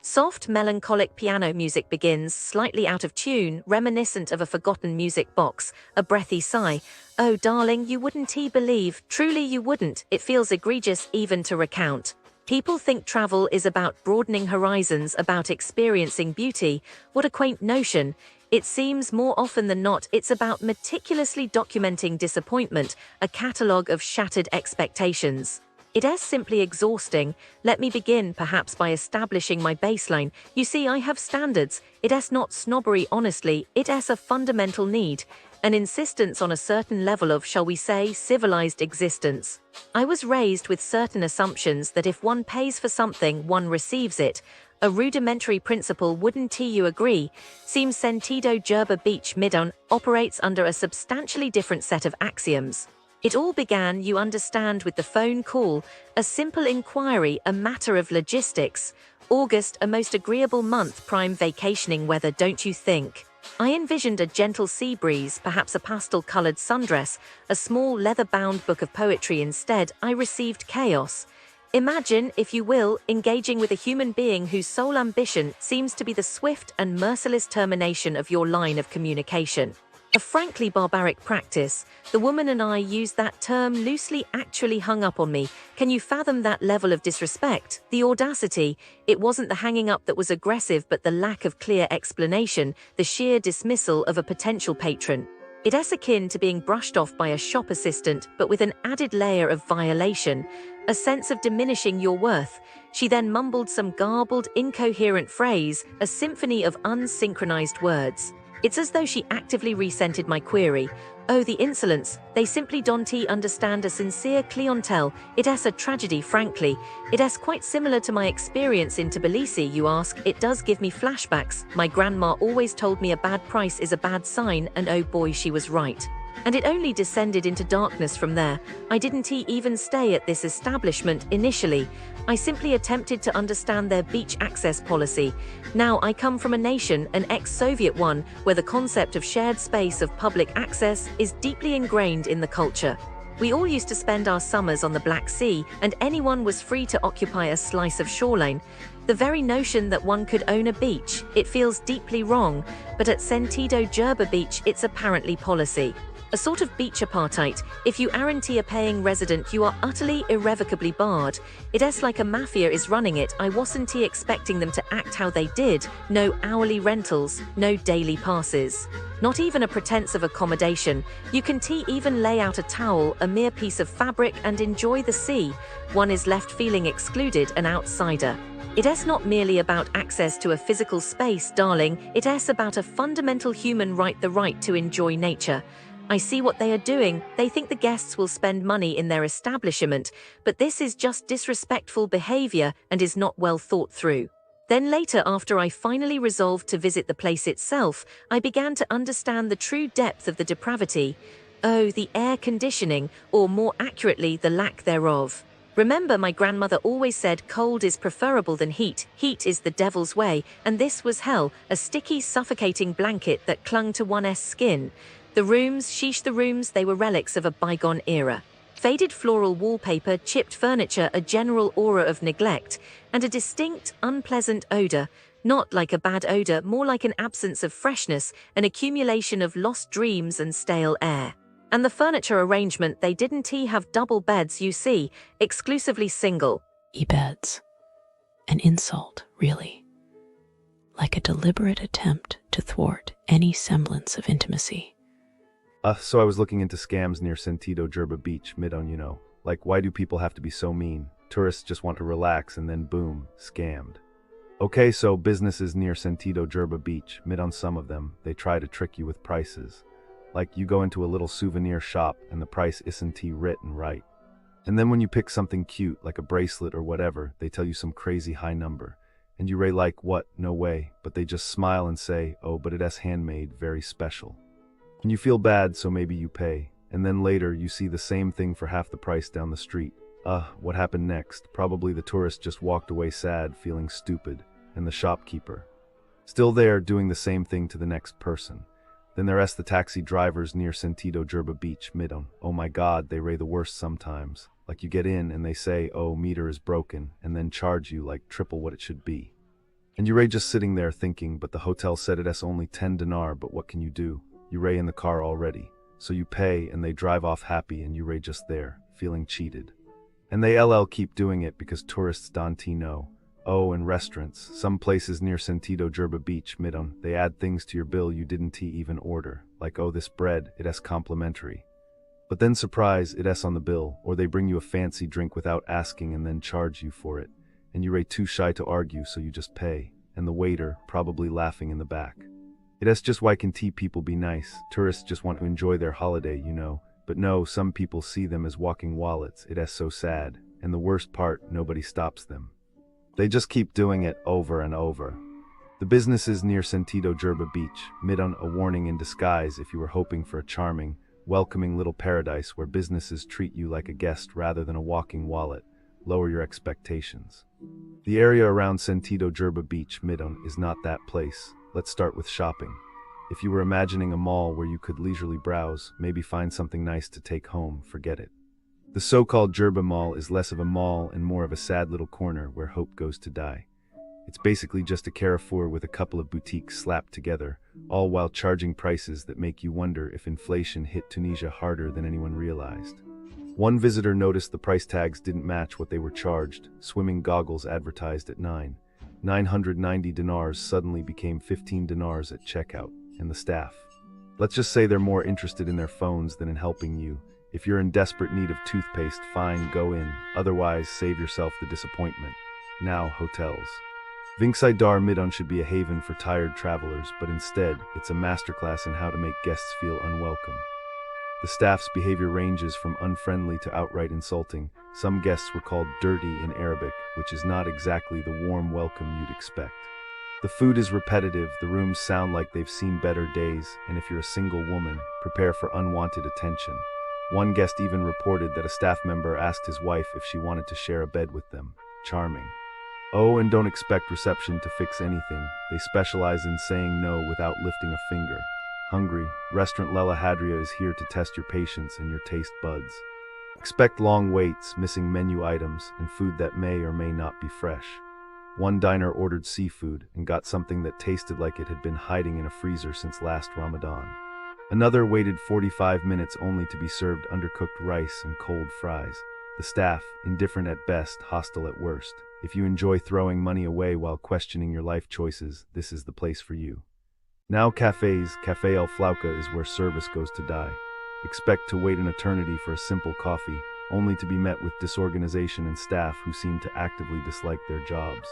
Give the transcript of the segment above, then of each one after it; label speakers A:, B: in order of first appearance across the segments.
A: Soft, melancholic piano music begins, slightly out of tune, reminiscent of a forgotten music box, a breathy sigh. Oh, darling, you wouldn't believe, truly you wouldn't, it feels egregious even to recount. People think travel is about broadening horizons, about experiencing beauty. What a quaint notion. It seems more often than not it's about meticulously documenting disappointment, a catalogue of shattered expectations. It is simply exhausting. Let me begin perhaps by establishing my baseline. You see, I have standards. It is not snobbery, honestly. It is a fundamental need, an insistence on a certain level of, shall we say, civilized existence. I was raised with certain assumptions that if one pays for something, one receives it. A rudimentary principle, wouldn't you agree? Is Sentido Djerba Beach Midoun operates under a substantially different set of axioms. It all began, you understand, with the phone call, a simple inquiry, a matter of logistics. August, a most agreeable month, prime vacationing weather, don't you think? I envisioned a gentle sea breeze, perhaps a pastel-colored sundress, a small leather-bound book of poetry. Instead, I received chaos. Imagine, if you will, engaging with a human being whose sole ambition seems to be the swift and merciless termination of your line of communication. A frankly barbaric practice. The woman and I use that term loosely, actually hung up on me. Can you fathom that level of disrespect? The audacity. It wasn't the hanging up that was aggressive, but the lack of clear explanation, the sheer dismissal of a potential patron. It is akin to being brushed off by a shop assistant, but with an added layer of violation, a sense of diminishing your worth. She then mumbled some garbled, incoherent phrase, a symphony of unsynchronized words. It's as though she actively resented my query. Oh, the insolence. They simply don't understand a sincere clientele. It is a tragedy, frankly. It is quite similar to my experience in Tbilisi, you ask. It does give me flashbacks. My grandma always told me a bad price is a bad sign, and oh boy, she was right. And it only descended into darkness from there. I didn't even stay at this establishment initially. I simply attempted to understand their beach access policy. Now, I come from a nation, an ex-Soviet one, where the concept of shared space of public access is deeply ingrained in the culture. We all used to spend our summers on the Black Sea, and anyone was free to occupy a slice of shoreline. The very notion that one could own a beach, it feels deeply wrong, but at Sentido Djerba Beach it's apparently policy. A sort of beach apartheid. If you aren't a paying resident, you are utterly, irrevocably barred. It is like a mafia is running it. I wasn't expecting them to act how they did. No hourly rentals, no daily passes. Not even a pretense of accommodation. You can even lay out a towel, a mere piece of fabric, and enjoy the sea. One is left feeling excluded, an outsider. It is not merely about access to a physical space, darling. It is about a fundamental human right, the right to enjoy nature. I see what they are doing. They think the guests will spend money in their establishment, but this is just disrespectful behavior and is not well thought through. Then later, after I finally resolved to visit the place itself, I began to understand the true depth of the depravity. Oh, the air conditioning, or more accurately, the lack thereof. Remember, my grandmother always said cold is preferable than heat. Heat is the devil's way, and this was hell, a sticky, suffocating blanket that clung to one's skin. The rooms, sheesh, the rooms, they were relics of a bygone era. Faded floral wallpaper, chipped furniture, a general aura of neglect, and a distinct, unpleasant odor. Not like a bad odor, more like an absence of freshness, an accumulation of lost dreams and stale air. And the furniture arrangement, they didn't have double beds, you see, exclusively single.
B: E-beds. An insult, really. Like a deliberate attempt to thwart any semblance of intimacy.
C: So I was looking into scams near Sentido Djerba Beach Midoun, you know. Like, why do people have to be so mean? Tourists just want to relax and then boom, scammed. Okay, so businesses near Sentido Djerba Beach Midoun, some of them, they try to trick you with prices. Like, you go into a little souvenir shop and the price isn't written right. And then when you pick something cute, like a bracelet or whatever, they tell you some crazy high number. And you ray like, what? No way. But they just smile and say, oh, but it is handmade, very special. And you feel bad, so maybe you pay. And then later, you see the same thing for half the price down the street. What happened next? Probably the tourist just walked away sad, feeling stupid, and the shopkeeper, still there, doing the same thing to the next person. Then there's the taxi drivers near Sentido Djerba Beach Midoun. Oh my god, they ray the worst sometimes. Like you get in and they say, oh, meter is broken, and then charge you like triple what it should be. And you ray just sitting there thinking, but the hotel said it's only 10 dinar, but what can you do? You ray in the car already. So you pay and they drive off happy and you ray just there, feeling cheated. And they keep doing it because tourists don't know. Oh, and restaurants, some places near Sentido Djerba Beach Midoun, they add things to your bill you didn't even order, like oh, this bread, it's complimentary. But then surprise, it's on the bill, or they bring you a fancy drink without asking and then charge you for it, and you too shy to argue so you just pay, and the waiter, probably laughing in the back. It's just why can people be nice, tourists just want to enjoy their holiday, you know, but no, some people see them as walking wallets, it's so sad, and the worst part, nobody stops them. They just keep doing it over and over. The businesses near Sentido Djerba Beach Midoun, a warning in disguise if you were hoping for a charming, welcoming little paradise where businesses treat you like a guest rather than a walking wallet. Lower your expectations. The area around Sentido Djerba Beach Midoun is not that place. Let's start with shopping. If you were imagining a mall where you could leisurely browse, maybe find something nice to take home, forget it. The so-called Djerba Mall is less of a mall and more of a sad little corner where hope goes to die. It's basically just a Carrefour with a couple of boutiques slapped together, all while charging prices that make you wonder if inflation hit Tunisia harder than anyone realized. One visitor noticed the price tags didn't match what they were charged. Swimming goggles advertised at 990 dinars suddenly became 15 dinars at checkout, and the staff. Let's just say they're more interested in their phones than in helping you. If you're in desperate need of toothpaste, fine, go in. Otherwise, save yourself the disappointment. Now, hotels. Vincci Midoun should be a haven for tired travelers, but instead, it's a masterclass in how to make guests feel unwelcome. The staff's behavior ranges from unfriendly to outright insulting. Some guests were called dirty in Arabic, which is not exactly the warm welcome you'd expect. The food is repetitive, the rooms sound like they've seen better days, and if you're a single woman, prepare for unwanted attention. One guest even reported that a staff member asked his wife if she wanted to share a bed with them. Charming. Oh, and don't expect reception to fix anything. They specialize in saying no without lifting a finger. Hungry, restaurant Lella Hadhria is here to test your patience and your taste buds. Expect long waits, missing menu items, and food that may or may not be fresh. One diner ordered seafood and got something that tasted like it had been hiding in a freezer since last Ramadan. Another waited 45 minutes only to be served undercooked rice and cold fries. The staff, indifferent at best, hostile at worst. If you enjoy throwing money away while questioning your life choices, this is the place for you. Now Caf El Flouka is where service goes to die. Expect to wait an eternity for a simple coffee, only to be met with disorganization and staff who seem to actively dislike their jobs.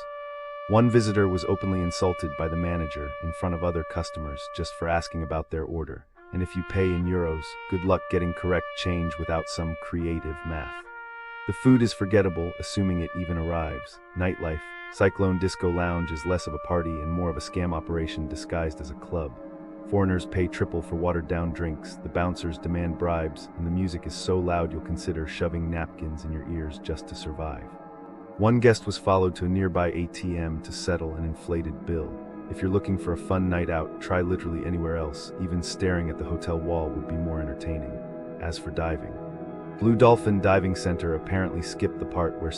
C: One visitor was openly insulted by the manager in front of other customers just for asking about their order. And if you pay in euros, good luck getting correct change without some creative math. The food is forgettable, assuming it even arrives. Nightlife. Cyclone Disco Lounge is less of a party and more of a scam operation disguised as a club. Foreigners pay triple for watered-down drinks, the bouncers demand bribes, and the music is so loud you'll consider shoving napkins in your ears just to survive. One guest was followed to a nearby ATM to settle an inflated bill. If you're looking for a fun night out, try literally anywhere else. Even staring at the hotel wall would be more entertaining. As for diving, Blue Dolphin Diving Center apparently skipped the part where